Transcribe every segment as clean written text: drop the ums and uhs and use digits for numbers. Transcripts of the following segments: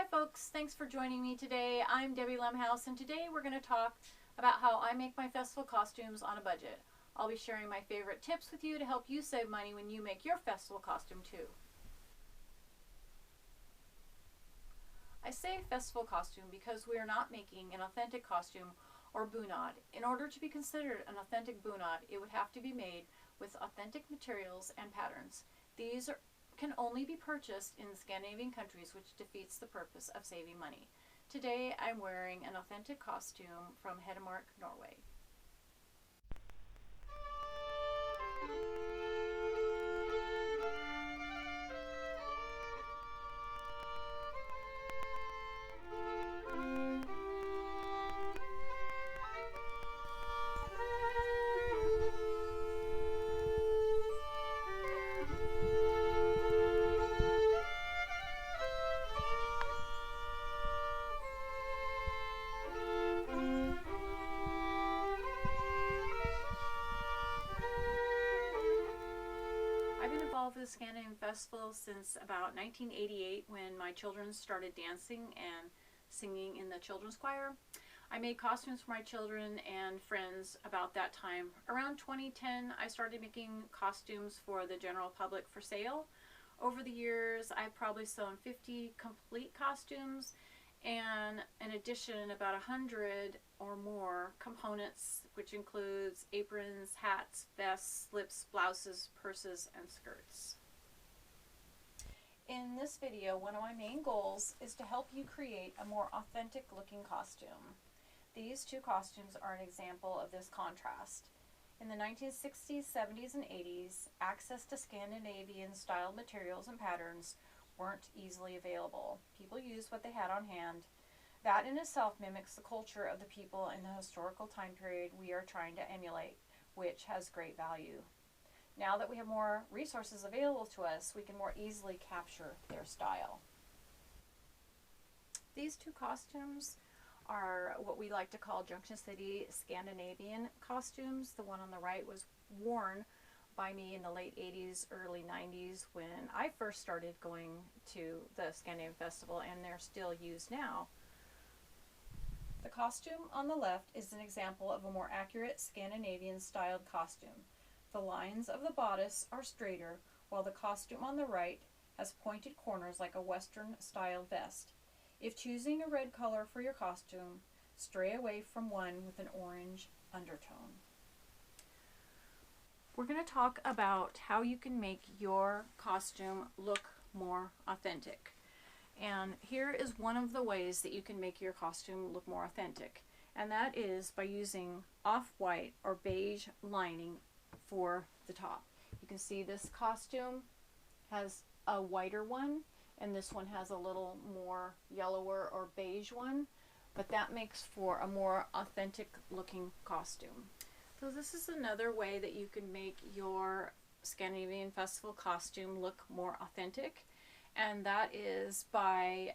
Hi folks, thanks for joining me today. I'm Debbie Lemhouse, and today we're going to talk about how I make my festival costumes on a budget. I'll be sharing my favorite tips with you to help you save money when you make your festival costume too. I say festival costume because we are not making an authentic costume or bunad. In order to be considered an authentic bunad, it would have to be made with authentic materials and patterns. These can only be purchased in Scandinavian countries, which defeats the purpose of saving money. Today I'm wearing an authentic costume from Hedmark, Norway. I've been involved with the Scandinavian Festival since about 1988 when my children started dancing and singing in the children's choir. I made costumes for my children and friends about that time. Around 2010, I started making costumes for the general public for sale. Over the years, I've probably sewn 50 complete costumes and in addition about 100 or more components, which includes aprons, hats, vests, slips, blouses, purses, and skirts. In this video, one of my main goals is to help you create a more authentic looking costume. These two costumes are an example of this contrast. In the 1960s, 70s, and 80s, access to Scandinavian style materials and patterns weren't easily available. People used what they had on hand. That in itself mimics the culture of the people in the historical time period we are trying to emulate, which has great value. Now that we have more resources available to us, we can more easily capture their style. These two costumes are what we like to call Junction City Scandinavian costumes. The one on the right was worn by me in the late 80s, early 90s when I first started going to the Scandinavian Festival, and they're still used now. The costume on the left is an example of a more accurate Scandinavian styled costume. The lines of the bodice are straighter, while the costume on the right has pointed corners like a Western style vest. If choosing a red color for your costume, stray away from one with an orange undertone. We're going to talk about how you can make your costume look more authentic. And here is one of the ways that you can make your costume look more authentic. And that is by using off-white or beige lining for the top. You can see this costume has a whiter one, and this one has a little more yellower or beige one. But that makes for a more authentic looking costume. So this is another way that you can make your Scandinavian Festival costume look more authentic, and that is by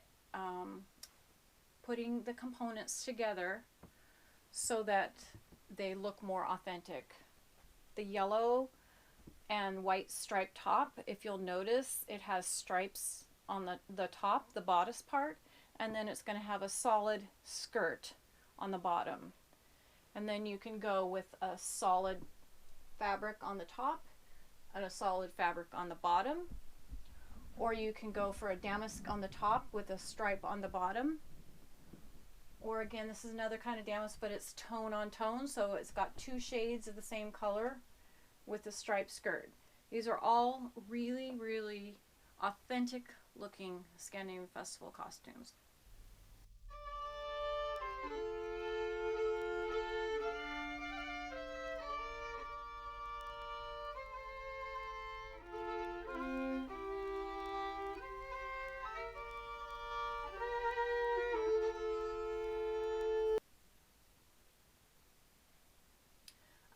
putting the components together so that they look more authentic. The yellow and white striped top, if you'll notice, it has stripes on the top, the bodice part, and then it's going to have a solid skirt on the bottom. And then you can go with a solid fabric on the top and a solid fabric on the bottom. Or you can go for a damask on the top with a stripe on the bottom. Or again, this is another kind of damask, but it's tone on tone, so it's got two shades of the same color with the striped skirt. These are all really, really authentic looking Scandinavian Festival costumes.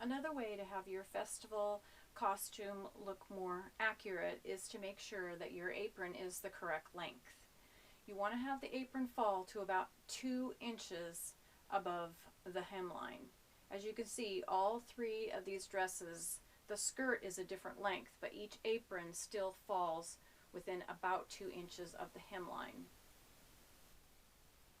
Another way to have your festival costume look more accurate is to make sure that your apron is the correct length. You want to have the apron fall to about 2 inches above the hemline. As you can see, all three of these dresses, the skirt is a different length, but each apron still falls within about 2 inches of the hemline.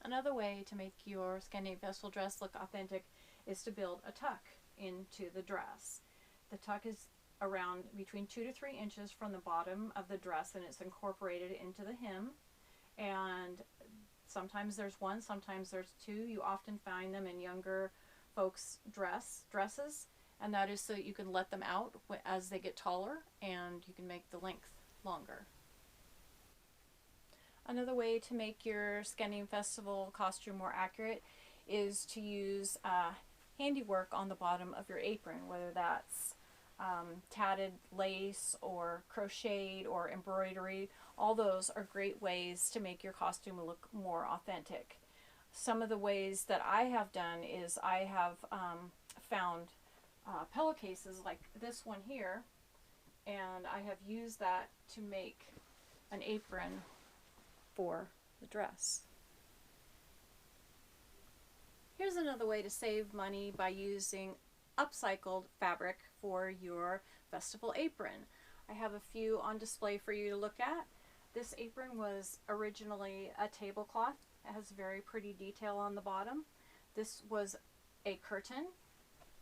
Another way to make your Scandinavian Festival dress look authentic is to build a tuck into the dress. The tuck is around between 2 to 3 inches from the bottom of the dress, and it's incorporated into the hem. And sometimes there's one, sometimes there's two. You often find them in younger folks' dresses, and that is so that you can let them out as they get taller, and you can make the length longer. Another way to make your Scandinavian Festival costume more accurate is to use handiwork on the bottom of your apron, whether that's tatted lace or crocheted or embroidery. All those are great ways to make your costume look more authentic. Some of the ways that I have done is I have found pillowcases like this one here, and I have used that to make an apron for the dress. Here's another way to save money by using upcycled fabric for your festival apron. I have a few on display for you to look at. This apron was originally a tablecloth. It has very pretty detail on the bottom. This was a curtain,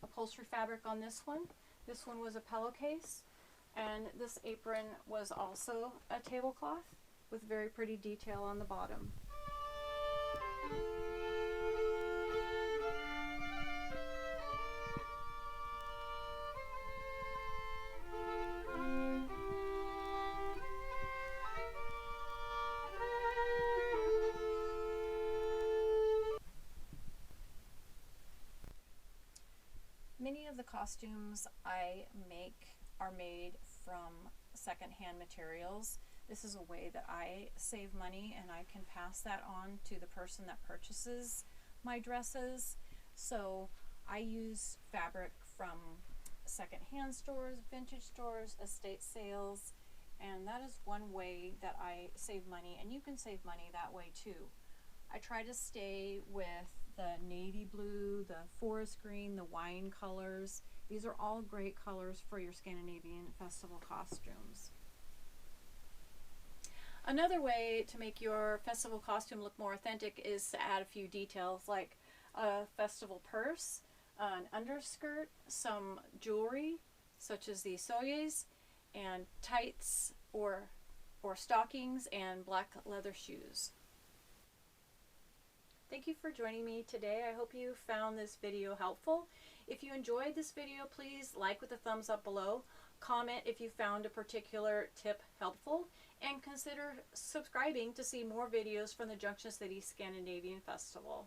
upholstery fabric on this one. This one was a pillowcase, and this apron was also a tablecloth with very pretty detail on the bottom. Many of the costumes I make are made from secondhand materials. This is a way that I save money, and I can pass that on to the person that purchases my dresses. So I use fabric from secondhand stores, vintage stores, estate sales, and that is one way that I save money, and you can save money that way too. I try to stay with the navy blue, the forest green, the wine colors. These are all great colors for your Scandinavian Festival costumes. Another way to make your festival costume look more authentic is to add a few details like a festival purse, an underskirt, some jewelry such as the soyes, and tights or stockings, and black leather shoes. Thank you for joining me today. I hope you found this video helpful. If you enjoyed this video, please like with a thumbs up below, comment if you found a particular tip helpful, and consider subscribing to see more videos from the Junction City Scandinavian Festival.